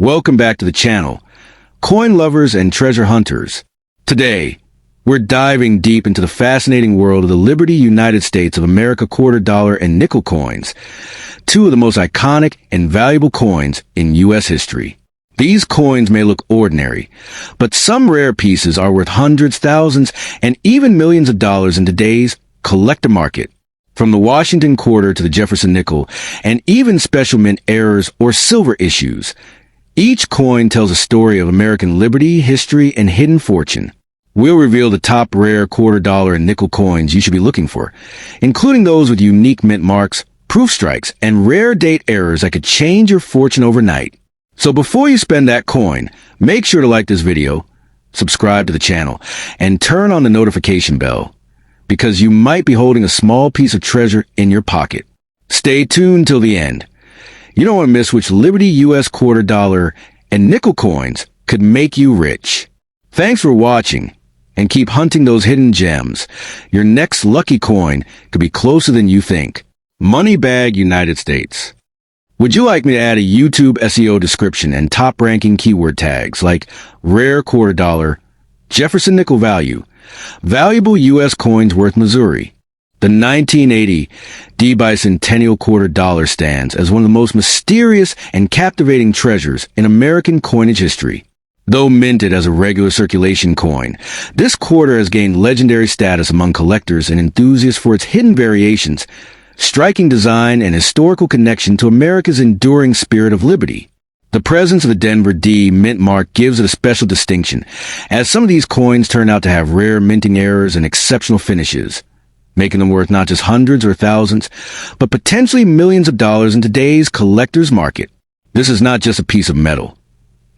Welcome back to the channel, coin lovers and treasure hunters. Today, we're diving deep into the fascinating world of the Liberty United States of America quarter dollar and nickel coins, two of the most iconic and valuable coins in U.S. history. These coins may look ordinary, but some rare pieces are worth hundreds, thousands, and even millions of dollars in today's collector market. From the Washington quarter to the Jefferson nickel, and even special mint errors or silver issues, each coin tells a story of American liberty, history, and hidden fortune. We'll reveal the top rare quarter dollar and nickel coins you should be looking for, including those with unique mint marks, proof strikes, and rare date errors that could change your fortune overnight. So before you spend that coin, make sure to like this video, subscribe to the channel, and turn on the notification bell, because you might be holding a small piece of treasure in your pocket. Stay tuned till the end. You don't want to miss which Liberty U.S. quarter dollar and nickel coins could make you rich. Thanks for watching, and keep hunting those hidden gems. Your next lucky coin could be closer than you think. Money Bag United States. Would you like me to add a YouTube SEO description and top-ranking keyword tags like rare quarter dollar, Jefferson nickel value, valuable U.S. coins worth Missouri? The 1980 bicentennial quarter dollar stands as one of the most mysterious and captivating treasures in American coinage history. Though minted as a regular circulation coin, this quarter has gained legendary status among collectors and enthusiasts for its hidden variations, striking design, and historical connection to America's enduring spirit of liberty. The presence of the Denver D mint mark gives it a special distinction, as some of these coins turn out to have rare minting errors and exceptional finishes, making them worth not just hundreds or thousands, but potentially millions of dollars in today's collector's market. This is not just a piece of metal.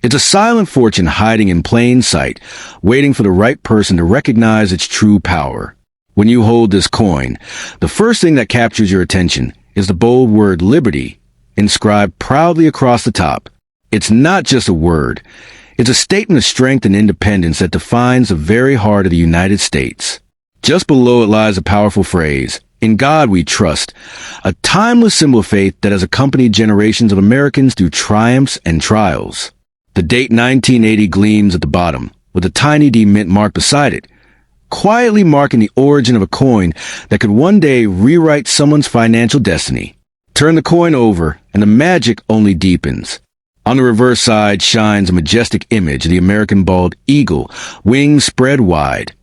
It's a silent fortune hiding in plain sight, waiting for the right person to recognize its true power. When you hold this coin, the first thing that captures your attention is the bold word liberty, inscribed proudly across the top. It's not just a word. It's a statement of strength and independence that defines the very heart of the United States. Just below it lies a powerful phrase, "In God we trust," a timeless symbol of faith that has accompanied generations of Americans through triumphs and trials. The date 1980 gleams at the bottom, with a tiny D mint mark beside it, quietly marking the origin of a coin that could one day rewrite someone's financial destiny. Turn the coin over, and the magic only deepens. On the reverse side shines a majestic image of the American bald eagle, wings spread wide,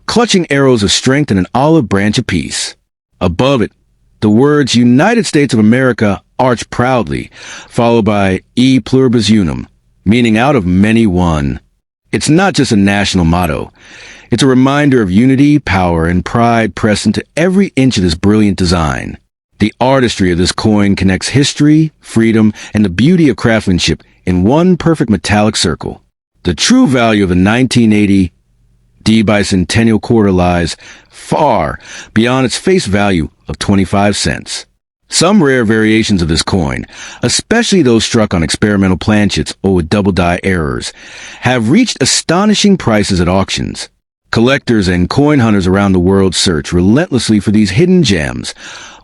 clutching arrows of strength and an olive branch apiece. Above it, the words United States of America arch proudly, followed by E pluribus unum, meaning out of many one. It's not just a national motto. It's a reminder of unity, power, and pride pressed into every inch of this brilliant design. The artistry of this coin connects history, freedom, and the beauty of craftsmanship in one perfect metallic circle. The true value of the 1980 bicentennial quarter lies far beyond its face value of 25 cents. Some rare variations of this coin, especially those struck on experimental planchets or with double die errors, have reached astonishing prices at auctions. Collectors and coin hunters around the world search relentlessly for these hidden gems,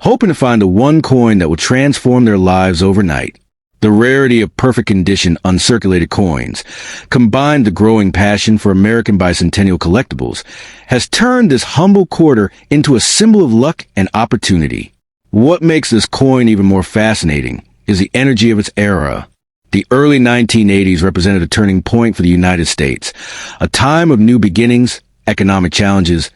hoping to find the one coin that will transform their lives overnight. The rarity of perfect condition uncirculated coins, combined with the growing passion for American bicentennial collectibles, has turned this humble quarter into a symbol of luck and opportunity. What makes this coin even more fascinating is the energy of its era. The early 1980s represented a turning point for the United States, a time of new beginnings, economic challenges,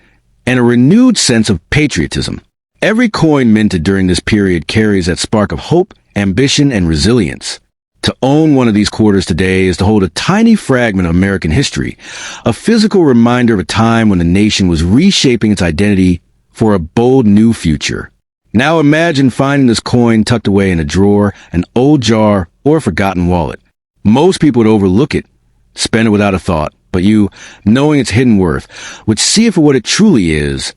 and a renewed sense of patriotism. Every coin minted during this period carries that spark of hope, ambition, and resilience. To own one of these quarters today is to hold a tiny fragment of American history, a physical reminder of a time when the nation was reshaping its identity for a bold new future. Now imagine finding this coin tucked away in a drawer, an old jar, or a forgotten wallet. Most people would overlook it, spend it without a thought, but you, knowing its hidden worth, would see it for what it truly is,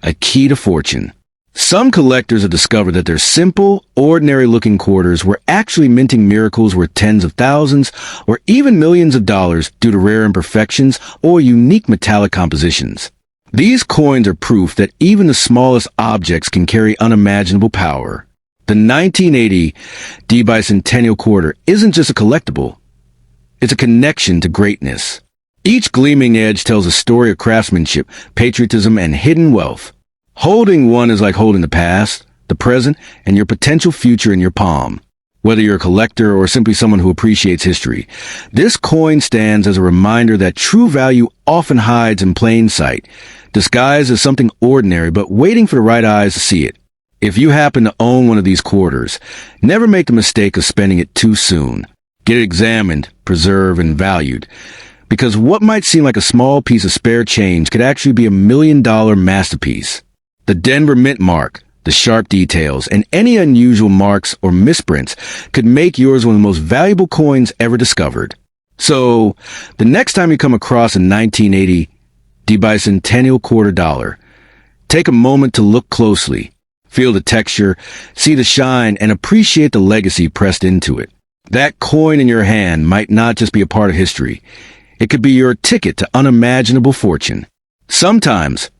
a key to fortune. Some collectors have discovered that their simple, ordinary-looking quarters were actually minting miracles worth tens of thousands or even millions of dollars due to rare imperfections or unique metallic compositions. These coins are proof that even the smallest objects can carry unimaginable power. The 1980 bicentennial quarter isn't just a collectible, It's a connection to greatness. Each gleaming edge tells a story of craftsmanship, patriotism, and hidden wealth. Holding one is like holding the past, the present, and your potential future in your palm. Whether you're a collector or simply someone who appreciates history, this coin stands as a reminder that true value often hides in plain sight, disguised as something ordinary but waiting for the right eyes to see it. If you happen to own one of these quarters, never make the mistake of spending it too soon. Get it examined, preserved, and valued, because what might seem like a small piece of spare change could actually be a $1,000,000 masterpiece. The Denver Mint mark, the sharp details, and any unusual marks or misprints could make yours one of the most valuable coins ever discovered. So, the next time you come across a 1980 bicentennial quarter dollar, take a moment to look closely, feel the texture, see the shine, and appreciate the legacy pressed into it. That coin in your hand might not just be a part of history. It could be your ticket to unimaginable fortune. Sometimes,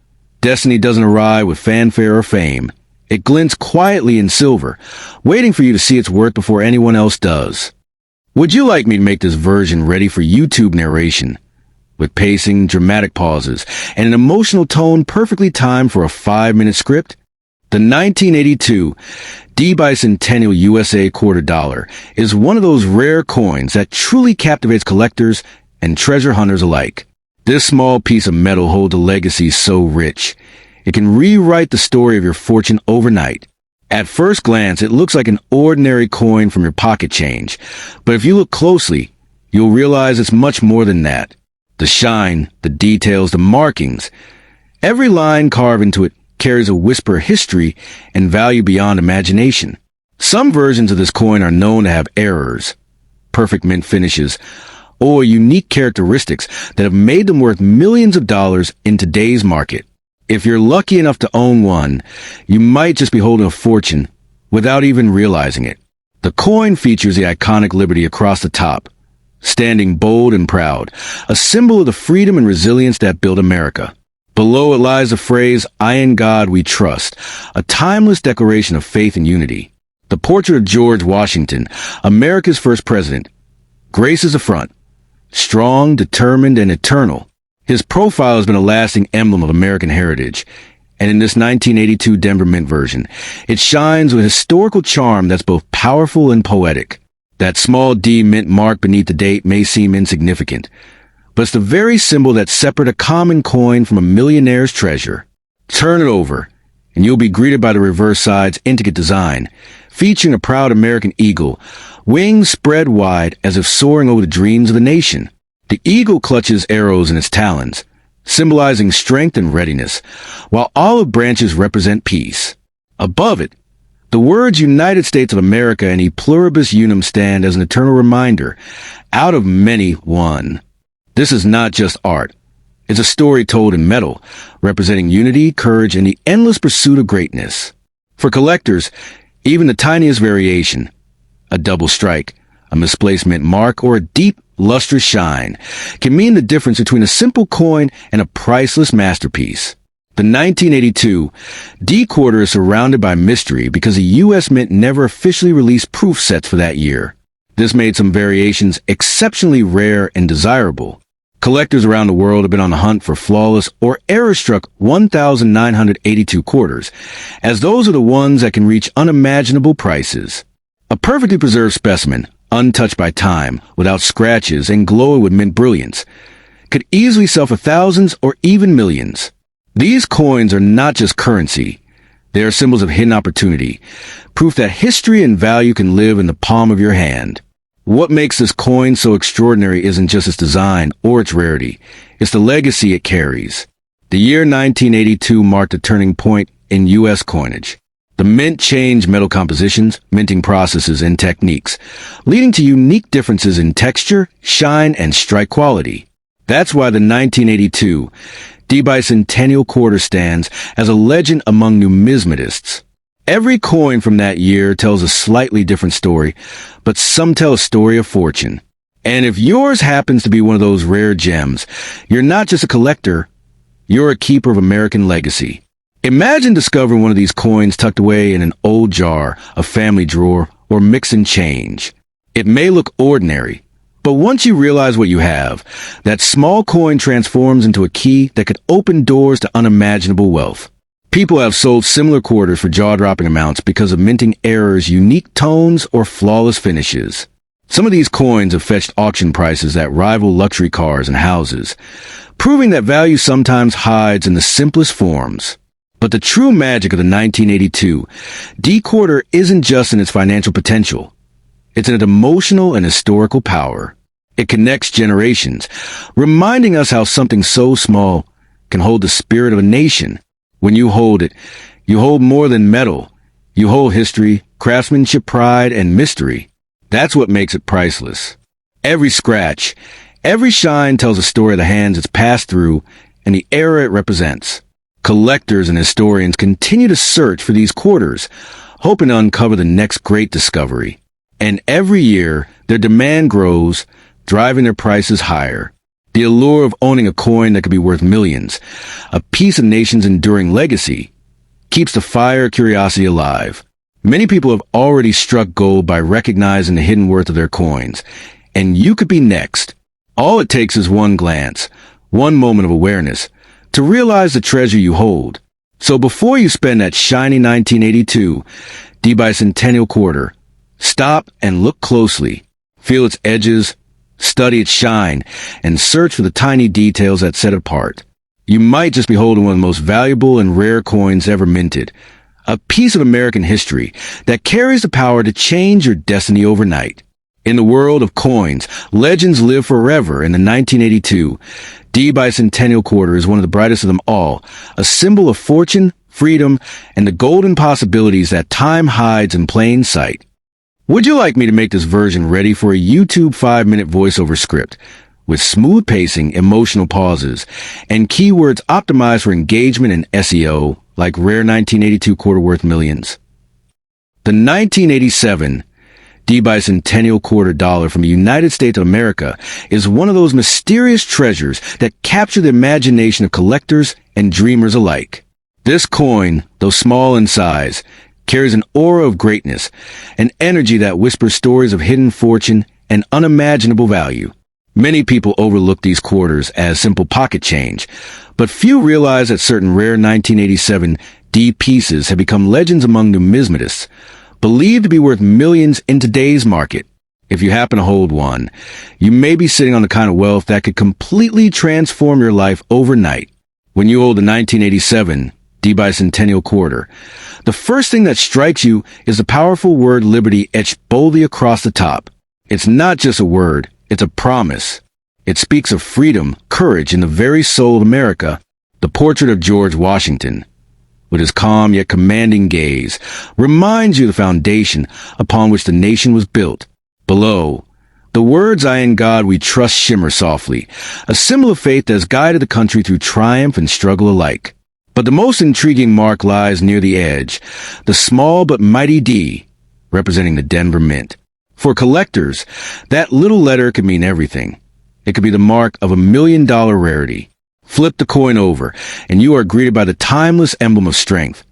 destiny doesn't arrive with fanfare or fame. It glints quietly in silver, waiting for you to see its worth before anyone else does. Would you like me to make this version ready for YouTube narration? With pacing, dramatic pauses, and an emotional tone perfectly timed for a 5-minute script? The 1982 bicentennial USA quarter dollar is one of those rare coins that truly captivates collectors and treasure hunters alike. This small piece of metal holds a legacy so rich, it can rewrite the story of your fortune overnight. At first glance, it looks like an ordinary coin from your pocket change, but if you look closely, you'll realize it's much more than that. The shine, the details, the markings, every line carved into it carries a whisper of history and value beyond imagination. Some versions of this coin are known to have errors, perfect mint finishes, or unique characteristics that have made them worth millions of dollars in today's market. If you're lucky enough to own one, you might just be holding a fortune without even realizing it. The coin features the iconic liberty across the top, standing bold and proud, a symbol of the freedom and resilience that built America. Below it lies the phrase, "I in God we trust," a timeless declaration of faith and unity. The portrait of George Washington, America's first president, graces the front, strong, determined, and eternal. His profile has been a lasting emblem of American heritage, and in this 1982 Denver Mint version, it shines with historical charm that's both powerful and poetic. That small D mint mark beneath the date may seem insignificant, but it's the very symbol that separates a common coin from a millionaire's treasure. Turn it over, and you'll be greeted by the reverse side's intricate design, featuring a proud American eagle, wings spread wide as if soaring over the dreams of the nation. The eagle clutches arrows in its talons, symbolizing strength and readiness, while olive branches represent peace. Above it, the words United States of America and E Pluribus Unum stand as an eternal reminder, out of many, one. This is not just art. It's a story told in metal, representing unity, courage, and the endless pursuit of greatness. For collectors, even the tiniest variation, a double strike, a misplaced mint mark, or a deep, lustrous shine, can mean the difference between a simple coin and a priceless masterpiece. The 1982 D quarter is surrounded by mystery because the U.S. Mint never officially released proof sets for that year. This made some variations exceptionally rare and desirable. Collectors around the world have been on the hunt for flawless or error-struck 1,982 quarters, as those are the ones that can reach unimaginable prices. A perfectly preserved specimen, untouched by time, without scratches and glowing with mint brilliance, could easily sell for thousands or even millions. These coins are not just currency. They are symbols of hidden opportunity, proof that history and value can live in the palm of your hand. What makes this coin so extraordinary isn't just its design or its rarity. It's the legacy it carries. The year 1982 marked a turning point in U.S. coinage. The mint changed metal compositions, minting processes, and techniques, leading to unique differences in texture, shine, and strike quality. That's why the 1982 bicentennial quarter stands as a legend among numismatists. Every coin from that year tells a slightly different story, but some tell a story of fortune. And if yours happens to be one of those rare gems, you're not just a collector, you're a keeper of American legacy. Imagine discovering one of these coins tucked away in an old jar, a family drawer, or mixing change. It may look ordinary, But once you realize what you have, that small coin transforms into a key that could open doors to unimaginable wealth. People have sold similar quarters for jaw-dropping amounts because of minting errors, unique tones, or flawless finishes. Some of these coins have fetched auction prices that rival luxury cars and houses, proving that value sometimes hides in the simplest forms. But the true magic of the 1982 D quarter isn't just in its financial potential. It's in its emotional and historical power. It connects generations, reminding us how something so small can hold the spirit of a nation. When you hold it, you hold more than metal. You hold history, craftsmanship, pride, and mystery. That's what makes it priceless. Every scratch, every shine tells a story of the hands it's passed through and the era it represents. Collectors and historians continue to search for these quarters, hoping to uncover the next great discovery. And every year, their demand grows, driving their prices higher. The allure of owning a coin that could be worth millions, a piece of nation's enduring legacy, keeps the fire of curiosity alive. Many people have already struck gold by recognizing the hidden worth of their coins, and you could be next. All it takes is one glance, one moment of awareness, to realize the treasure you hold. So before you spend that shiny 1982 D bicentennial quarter, stop and look closely. Feel its edges, study its shine, and search for the tiny details that set it apart. You might just be holding one of the most valuable and rare coins ever minted, a piece of American history that carries the power to change your destiny overnight. In the world of coins, legends live forever, and the 1982 D bicentennial quarter is one of the brightest of them all, a symbol of fortune, freedom, and the golden possibilities that time hides in plain sight. Would you like me to make this version ready for a YouTube 5-minute voiceover script with smooth pacing, emotional pauses, and keywords optimized for engagement and SEO like rare 1982 quarter worth millions? The 1987 D bicentennial quarter dollar from the United States of America is one of those mysterious treasures that capture the imagination of collectors and dreamers alike. This coin, though small in size, carries an aura of greatness, an energy that whispers stories of hidden fortune and unimaginable value. Many people overlook these quarters as simple pocket change, but few realize that certain rare 1987 D pieces have become legends among numismatists, believed to be worth millions in today's market. If you happen to hold one, you may be sitting on the kind of wealth that could completely transform your life overnight. When you hold the 1987 D bicentennial quarter, the first thing that strikes you is the powerful word liberty etched boldly across the top. It's not just a word, it's a promise. It speaks of freedom, courage, and the very soul of America. The portrait of George Washington, with his calm yet commanding gaze, reminds you of the foundation upon which the nation was built. Below, the words "I in God we trust" shimmer softly, a symbol of faith that has guided the country through triumph and struggle alike. But the most intriguing mark lies near the edge, the small but mighty D, representing the Denver Mint. For collectors, that little letter could mean everything. It could be the mark of $1 million rarity. Flip the coin over, and you are greeted by the timeless emblem of strength,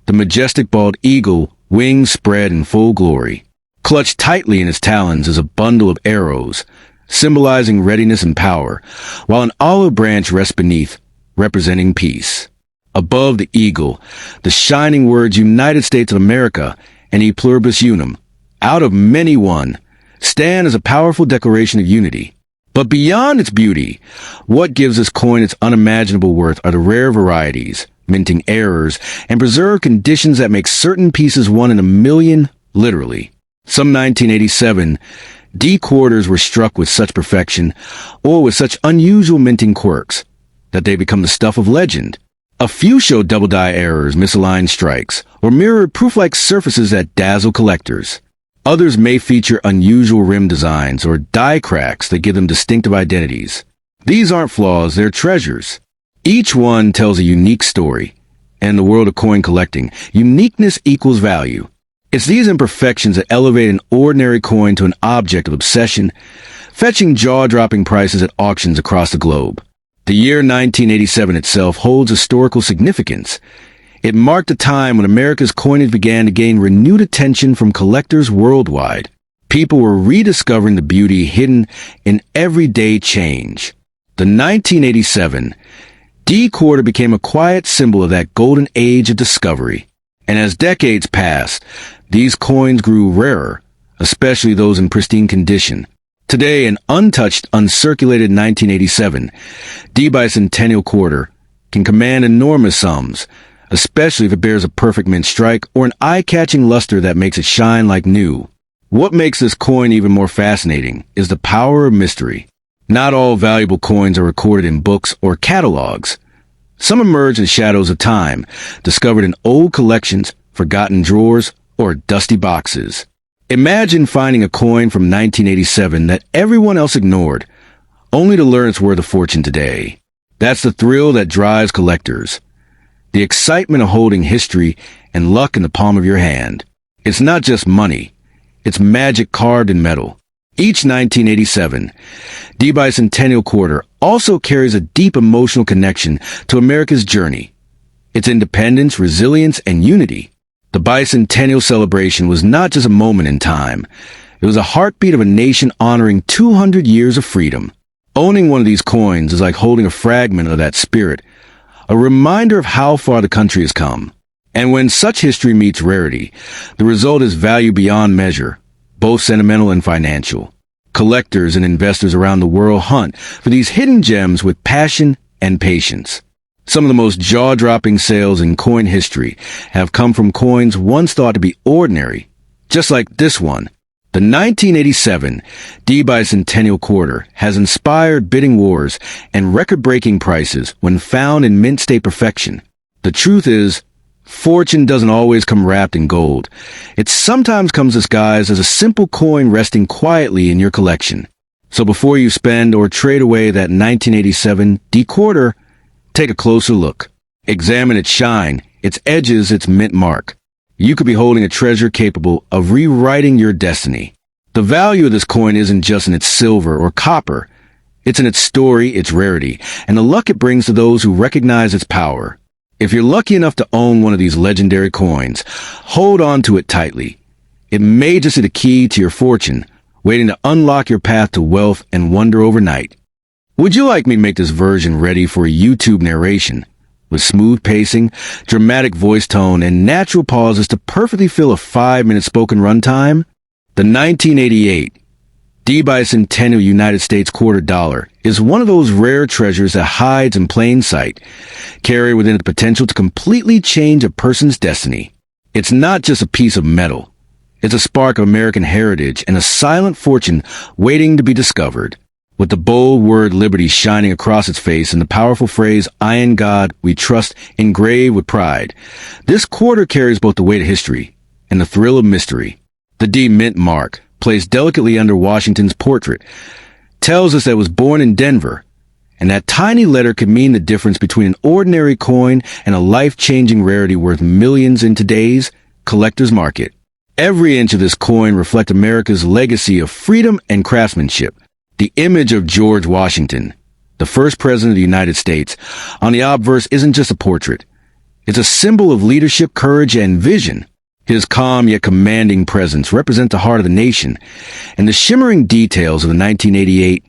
the majestic bald eagle, wings spread in full glory. Clutched tightly in its talons is a bundle of arrows, symbolizing readiness and power, while an olive branch rests beneath, representing peace. Above the eagle, the shining words United States of America and E pluribus unum, out of many one, stand as a powerful declaration of unity. But beyond its beauty, what gives this coin its unimaginable worth are the rare varieties, minting errors, and preserved conditions that make certain pieces one in a million, literally. Some 1987 D quarters were struck with such perfection, or with such unusual minting quirks, that they become the stuff of legend. A few show double-die errors, misaligned strikes, or mirrored proof-like surfaces that dazzle collectors. Others may feature unusual rim designs or die cracks that give them distinctive identities. These aren't flaws, they're treasures. Each one tells a unique story. And in the world of coin collecting, uniqueness equals value. It's these imperfections that elevate an ordinary coin to an object of obsession, fetching jaw-dropping prices at auctions across the globe. The year 1987 itself holds historical significance. It marked a time when America's coinage began to gain renewed attention from collectors worldwide. People were rediscovering the beauty hidden in everyday change. The 1987 D quarter became a quiet symbol of that golden age of discovery. And as decades passed, these coins grew rarer, especially those in pristine condition. Today, an untouched, uncirculated 1987 D bicentennial quarter can command enormous sums, especially if it bears a perfect mint strike or an eye-catching luster that makes it shine like new. What makes this coin even more fascinating is the power of mystery. Not all valuable coins are recorded in books or catalogs. Some emerge in shadows of time, discovered in old collections, forgotten drawers, or dusty boxes. Imagine finding a coin from 1987 that everyone else ignored, only to learn it's worth a fortune today. That's the thrill that drives collectors. The excitement of holding history and luck in the palm of your hand. It's not just money. It's magic carved in metal. Each 1987 D bicentennial quarter also carries a deep emotional connection to America's journey, its independence, resilience, and unity. The bicentennial celebration was not just a moment in time. It was a heartbeat of a nation honoring 200 years of freedom. Owning one of these coins is like holding a fragment of that spirit, a reminder of how far the country has come. And when such history meets rarity, the result is value beyond measure, both sentimental and financial. Collectors and investors around the world hunt for these hidden gems with passion and patience. Some of the most jaw-dropping sales in coin history have come from coins once thought to be ordinary, just like this one. The 1987 D bicentennial quarter has inspired bidding wars and record-breaking prices when found in mint state perfection. The truth is, fortune doesn't always come wrapped in gold. It sometimes comes disguised as a simple coin resting quietly in your collection. So before you spend or trade away that 1987 D quarter, take a closer look. Examine its shine, its edges, its mint mark. You could be holding a treasure capable of rewriting your destiny. The value of this coin isn't just in its silver or copper. It's in its story, its rarity, and the luck it brings to those who recognize its power. If you're lucky enough to own one of these legendary coins, hold on to it tightly. It may just be the key to your fortune, waiting to unlock your path to wealth and wonder overnight. Would you like me to make this version ready for a YouTube narration? With smooth pacing, dramatic voice tone, and natural pauses to perfectly fill a 5-minute spoken runtime? The 1988 D bicentennial United States quarter dollar is one of those rare treasures that hides in plain sight, carrying within it the potential to completely change a person's destiny. It's not just a piece of metal. It's a spark of American heritage and a silent fortune waiting to be discovered. With the bold word liberty shining across its face and the powerful phrase, "I in God we trust," engraved with pride, this quarter carries both the weight of history and the thrill of mystery. The D mint mark, placed delicately under Washington's portrait, tells us that it was born in Denver, and that tiny letter could mean the difference between an ordinary coin and a life-changing rarity worth millions in today's collector's market. Every inch of this coin reflects America's legacy of freedom and craftsmanship. The image of George Washington, the first president of the United States, on the obverse isn't just a portrait. It's a symbol of leadership, courage, and vision. His calm yet commanding presence represents the heart of the nation, and the shimmering details of the 1988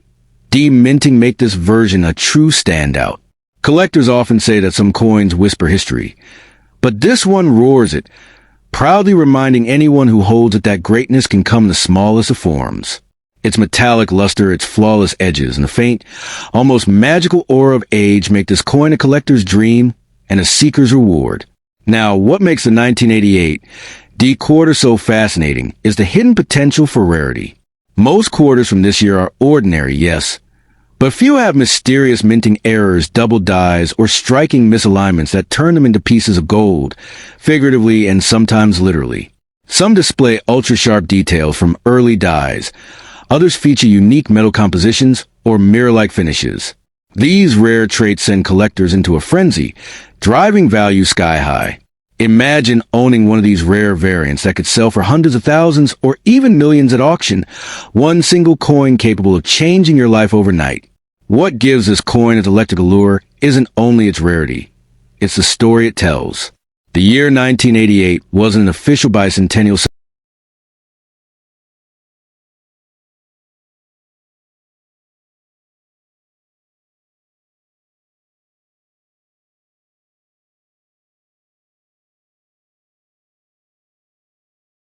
D minting make this version a true standout. Collectors often say that some coins whisper history, but this one roars it, proudly reminding anyone who holds it that greatness can come in the smallest of forms. Its metallic luster, its flawless edges, and the faint, almost magical aura of age make this coin a collector's dream and a seeker's reward. Now, what makes the 1988 D quarter so fascinating is the hidden potential for rarity. Most quarters from this year are ordinary, yes, but few have mysterious minting errors, double dies, or striking misalignments that turn them into pieces of gold, figuratively and sometimes literally. Some display ultra-sharp details from early dies. Others feature unique metal compositions or mirror-like finishes. These rare traits send collectors into a frenzy, driving value sky high. Imagine owning one of these rare variants that could sell for hundreds of thousands or even millions at auction, one single coin capable of changing your life overnight. What gives this coin its electric allure isn't only its rarity, it's the story it tells. The year 1988 wasn't an official bicentennial